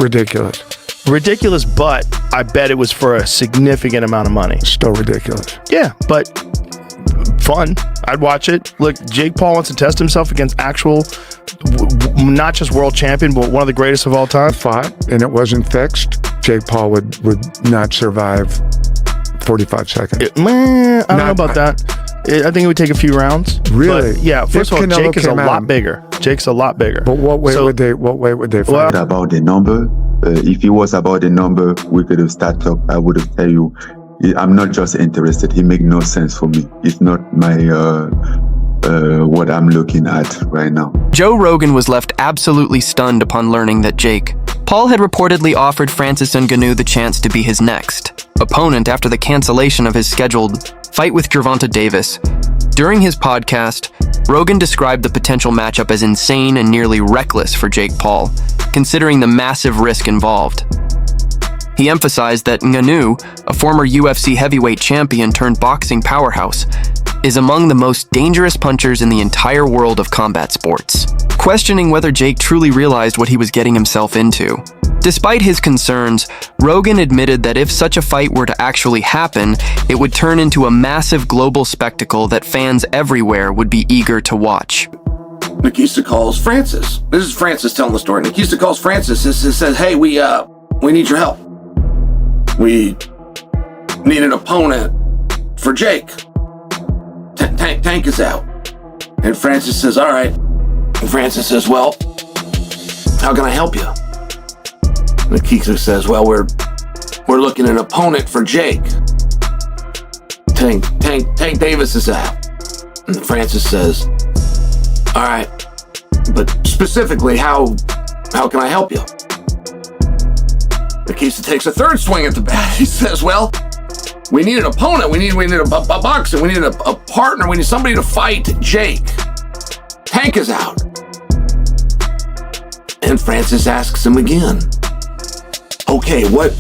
Ridiculous. Ridiculous, but I bet it was for a significant amount of money. Still ridiculous. Yeah, but fun. I'd watch it. Look, Jake Paul wants to test himself against actual, not just world champion, but one of the greatest of all time. Fought, and it wasn't fixed. Jake Paul would not survive 45 seconds. I don't know about that. I think it would take a few rounds. Really? But yeah. First of all, Jake is a lot bigger. Jake's a lot bigger. But what way would they fight? About the number. If it was about the number, we could have started up. I would have tell you, I'm not just interested. It makes no sense for me. It's not my what I'm looking at right now. Joe Rogan was left absolutely stunned upon learning that Jake Paul had reportedly offered Francis Ngannou the chance to be his next opponent after the cancellation of his scheduled fight with Gervonta Davis. During his podcast, Rogan described the potential matchup as insane and nearly reckless for Jake Paul, considering the massive risk involved. He emphasized that Ngannou, a former UFC heavyweight champion turned boxing powerhouse, is among the most dangerous punchers in the entire world of combat sports, questioning whether Jake truly realized what he was getting himself into. Despite his concerns, Rogan admitted that if such a fight were to actually happen, it would turn into a massive global spectacle that fans everywhere would be eager to watch. Nikista calls Francis. This is Francis telling the story. Nikista calls Francis and says, hey, we need your help. We need an opponent for Jake. Tank is out. And Francis says, all right. And Francis says, well, how can I help you? Nikista says, well, we're looking at an opponent for Jake. Tank Davis is out. And Francis says, all right, but specifically, how can I help you? Nikista takes a third swing at the bat. He says, well, we need an opponent. We need a boxer. We need a partner. We need somebody to fight Jake. Tank is out. And Francis asks him again, okay, what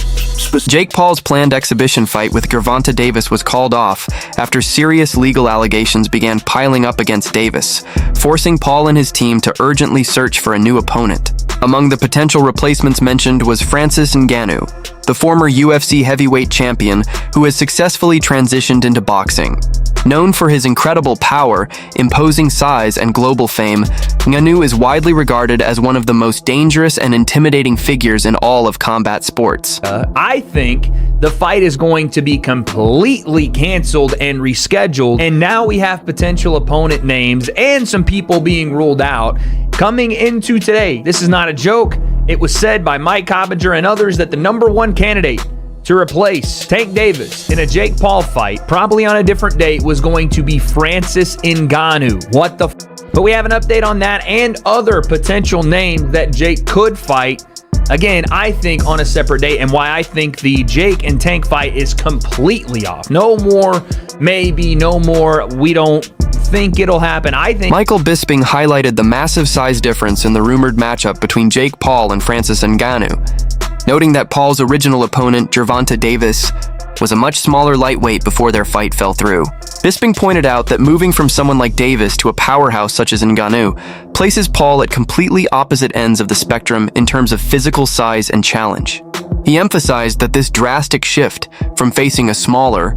Jake Paul's planned exhibition fight with Gervonta Davis was called off after serious legal allegations began piling up against Davis, forcing Paul and his team to urgently search for a new opponent. Among the potential replacements mentioned was Francis Ngannou, the former UFC heavyweight champion who has successfully transitioned into boxing. Known for his incredible power, imposing size, and global fame, Ngannou is widely regarded as one of the most dangerous and intimidating figures in all of combat sports. I think the fight is going to be completely canceled and rescheduled, and now we have potential opponent names and some people being ruled out coming into today. This is not a joke. It was said by Mike Coppinger and others that the #1 candidate to replace Tank Davis in a Jake Paul fight, probably on a different date, was going to be Francis Ngannou. What the f? But we have an update on that and other potential names that Jake could fight. Again, I think on a separate date, and why I think the Jake and Tank fight is completely off. No more, maybe, no more, we don't think it'll happen. I think Michael Bisping highlighted the massive size difference in the rumored matchup between Jake Paul and Francis Ngannou, noting that Paul's original opponent, Gervonta Davis, was a much smaller lightweight before their fight fell through. Bisping pointed out that moving from someone like Davis to a powerhouse such as Ngannou places Paul at completely opposite ends of the spectrum in terms of physical size and challenge. He emphasized that this drastic shift from facing a smaller,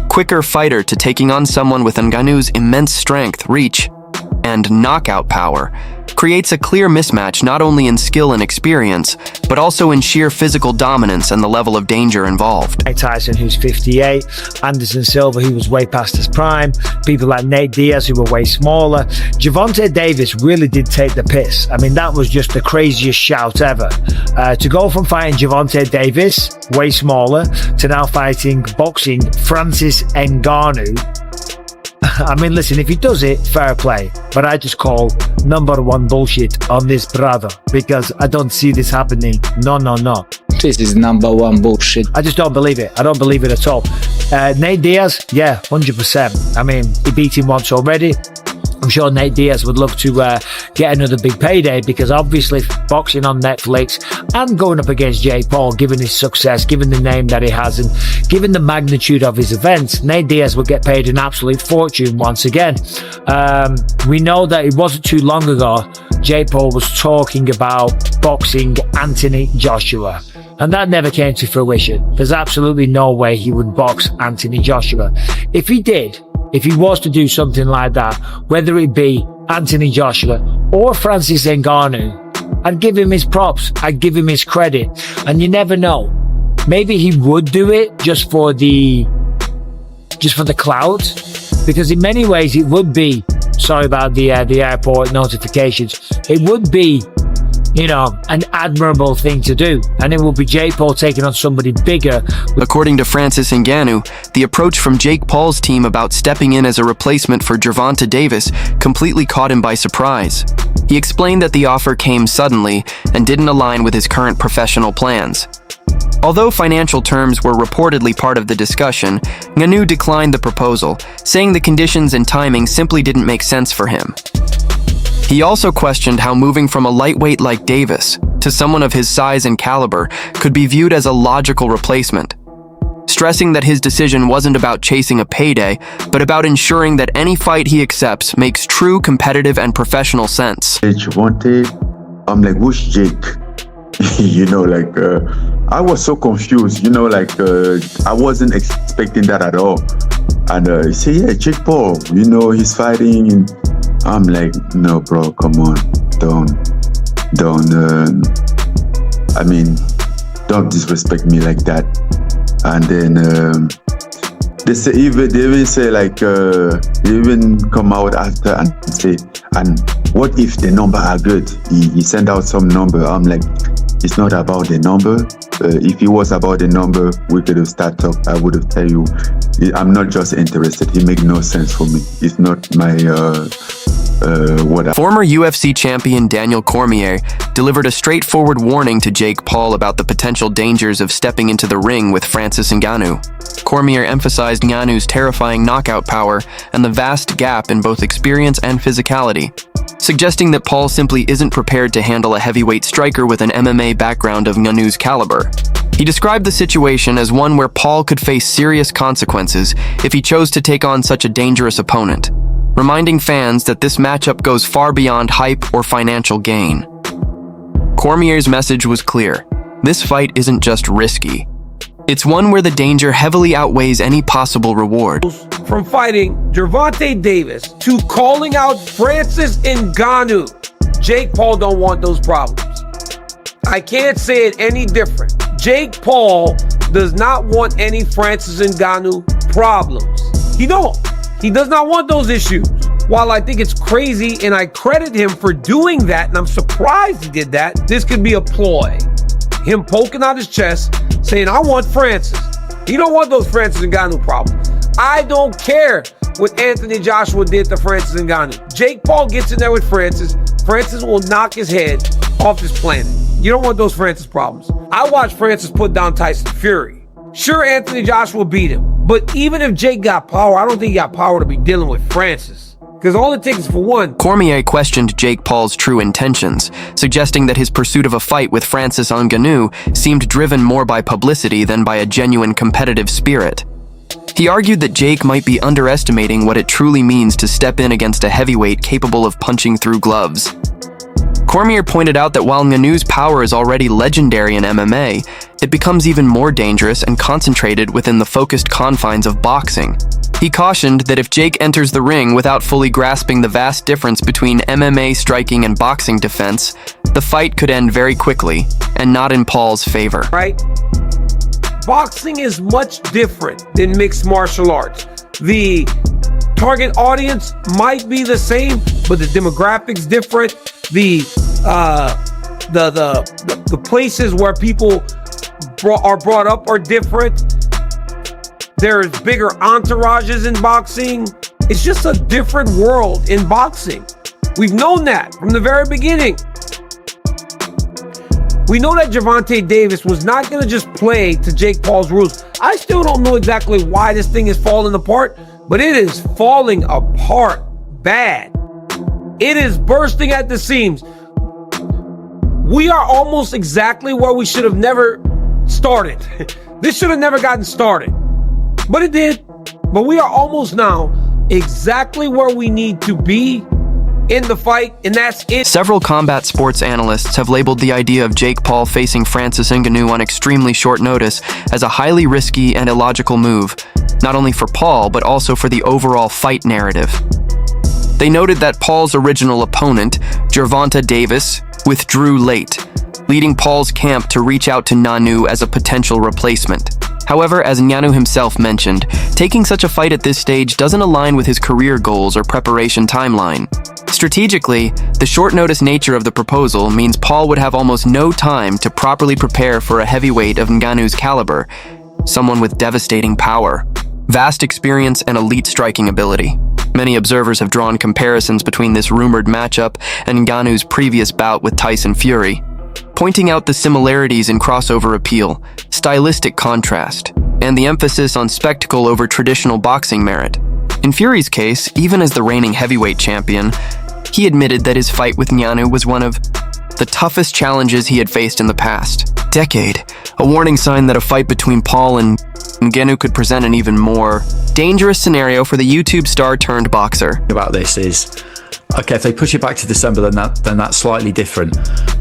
quicker fighter to taking on someone with Ngannou's immense strength, reach, and knockout power creates a clear mismatch not only in skill and experience, but also in sheer physical dominance and the level of danger involved. Mike Tyson, who's 58, Anderson Silva, who was way past his prime, people like Nate Diaz, who were way smaller. Gervonta Davis really did take the piss. I mean, that was just the craziest shout ever. To go from fighting Gervonta Davis, way smaller, to now boxing Francis Ngannou. I mean, listen, if he does it, fair play. But I just call #1 bullshit on this brother, because I don't see this happening. No. This is #1 bullshit. I just don't believe it. I don't believe it at all. Nate Diaz, yeah, 100%. I mean, he beat him once already. I'm sure Nate Diaz would love to get another big payday, because obviously boxing on Netflix and going up against Jake Paul, given his success, given the name that he has, and given the magnitude of his events, Nate Diaz would get paid an absolute fortune once again. We know that it wasn't too long ago Jake Paul was talking about boxing Anthony Joshua. And that never came to fruition. There's absolutely no way he would box Anthony Joshua. If he did, if he was to do something like that, whether it be Anthony Joshua or Francis Ngannou, I'd give him his props. I'd give him his credit. And you never know. Maybe he would do it just for the clout. Because in many ways it would be, sorry about the airport notifications, it would be, you know, an admirable thing to do. And it will be Jake Paul taking on somebody bigger. According to Francis Ngannou, the approach from Jake Paul's team about stepping in as a replacement for Gervonta Davis completely caught him by surprise. He explained that the offer came suddenly and didn't align with his current professional plans. Although financial terms were reportedly part of the discussion, Ngannou declined the proposal, saying the conditions and timing simply didn't make sense for him. He also questioned how moving from a lightweight like Davis to someone of his size and caliber could be viewed as a logical replacement, stressing that his decision wasn't about chasing a payday, but about ensuring that any fight he accepts makes true competitive and professional sense. I'm like, who's Jake? You know, like, I was so confused, you know, like, I wasn't expecting that at all. And he said, yeah, Jake Paul, you know, he's fighting. And I'm like, no, bro, come on. Don't disrespect me like that. And then they even say, like, they even come out after and say, and what if the number are good? He sent out some number. I'm like, it's not about the number. If it was about the number, we could have started talk. I would have tell you, I'm not just interested. It makes no sense for me. It's not my Former UFC champion Daniel Cormier delivered a straightforward warning to Jake Paul about the potential dangers of stepping into the ring with Francis Ngannou. Cormier emphasized Ngannou's terrifying knockout power and the vast gap in both experience and physicality, suggesting that Paul simply isn't prepared to handle a heavyweight striker with an MMA background of Ngannou's caliber. He described the situation as one where Paul could face serious consequences if he chose to take on such a dangerous opponent, reminding fans that this matchup goes far beyond hype or financial gain. Cormier's message was clear. This fight isn't just risky. It's one where the danger heavily outweighs any possible reward. From fighting Gervonta Davis to calling out Francis Ngannou, Jake Paul don't want those problems. I can't say it any different. Jake Paul does not want any Francis Ngannou problems. He don't. He does not want those issues. While I think it's crazy and I credit him for doing that, and I'm surprised he did that, this could be a ploy. Him poking out his chest, saying, I want Francis. He don't want those Francis Ngannou problems. I don't care what Anthony Joshua did to Francis Ngannou. Jake Paul gets in there with Francis. Francis will knock his head off this planet. You don't want those Francis problems. I watched Francis put down Tyson Fury. Sure, Anthony Joshua beat him. But even if Jake got power, I don't think he got power to be dealing with Francis. Because all it takes is for one. Cormier questioned Jake Paul's true intentions, suggesting that his pursuit of a fight with Francis Ngannou seemed driven more by publicity than by a genuine competitive spirit. He argued that Jake might be underestimating what it truly means to step in against a heavyweight capable of punching through gloves. Cormier pointed out that while Ngannou's power is already legendary in MMA, it becomes even more dangerous and concentrated within the focused confines of boxing. He cautioned that if Jake enters the ring without fully grasping the vast difference between MMA striking and boxing defense, the fight could end very quickly, and not in Paul's favor. Right? Boxing is much different than mixed martial arts. The target audience might be the same, but the demographics different. The places where people are brought up are different. There's bigger entourages in boxing. It's just a different world in boxing. We've known that from the very beginning. We know that Gervonta Davis was not going to just play to Jake Paul's rules. I still don't know exactly why this thing is falling apart, but it is falling apart bad. It is bursting at the seams. We are almost exactly where we should have never started. This should have never gotten started, but it did. But we are almost now exactly where we need to be in the fight, and that's it. Several combat sports analysts have labeled the idea of Jake Paul facing Francis Ngannou on extremely short notice as a highly risky and illogical move, not only for Paul, but also for the overall fight narrative. They noted that Paul's original opponent, Gervonta Davis, withdrew late, leading Paul's camp to reach out to Ngannou as a potential replacement. However, as Ngannou himself mentioned, taking such a fight at this stage doesn't align with his career goals or preparation timeline. Strategically, the short-notice nature of the proposal means Paul would have almost no time to properly prepare for a heavyweight of Ngannou's caliber, someone with devastating power, vast experience, and elite striking ability. Many observers have drawn comparisons between this rumored matchup and Ngannou's previous bout with Tyson Fury, pointing out the similarities in crossover appeal, stylistic contrast, and the emphasis on spectacle over traditional boxing merit. In Fury's case, even as the reigning heavyweight champion, he admitted that his fight with Ngannou was one of the toughest challenges he had faced in the past decade, a warning sign that a fight between Paul and Ngannou could present an even more dangerous scenario for the YouTube star turned boxer. About this is, okay, if they push it back to December, then that's slightly different.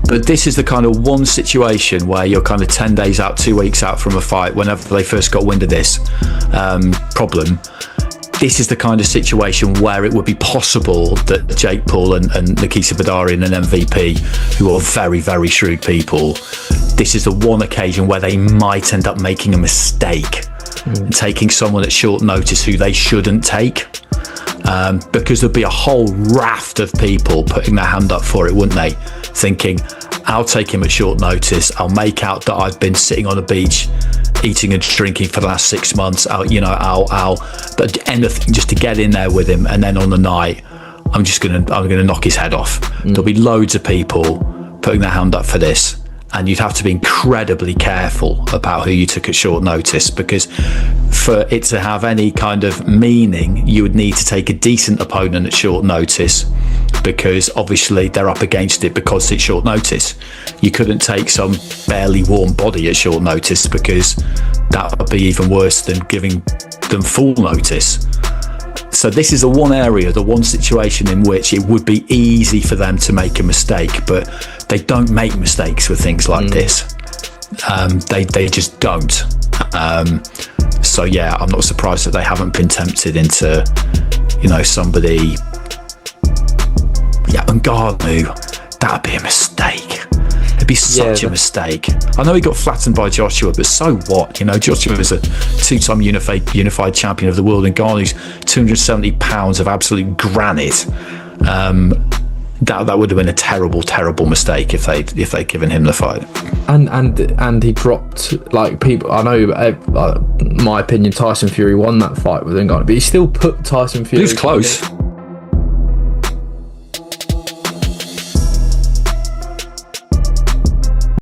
But this is the kind of one situation where you're kind of 10 days out, 2 weeks out from a fight, whenever they first got wind of this problem. This is the kind of situation where it would be possible that Jake Paul and Nikita Badarian and MVP, who are very, very shrewd people, this is the one occasion where they might end up making a mistake and taking someone at short notice who they shouldn't take. Because there'd be a whole raft of people putting their hand up for it, wouldn't they? Thinking, I'll take him at short notice. I'll make out that I've been sitting on a beach eating and drinking for the last 6 months. But anything just to get in there with him. And then on the night, I'm gonna knock his head off. There'll be loads of people putting their hand up for this. And you'd have to be incredibly careful about who you took at short notice, because for it to have any kind of meaning, you would need to take a decent opponent at short notice, because obviously they're up against it because it's short notice. You couldn't take some barely warm body at short notice, because that would be even worse than giving them full notice. So this is the one area, the one situation in which it would be easy for them to make a mistake, but they don't make mistakes with things like this. They just don't. So yeah, I'm not surprised that they haven't been tempted into, somebody. Yeah, Ngannou, that'd be a mistake. It'd be such a mistake. I know he got flattened by Joshua, but so what? Joshua is a two-time unified champion of the world, and Ngannou's 270 pounds of absolute granite. That would have been a terrible mistake if they'd given him the fight. And he dropped people. I know, my opinion, Tyson Fury won that fight with Ngannou, but he still put Tyson Fury. He was close.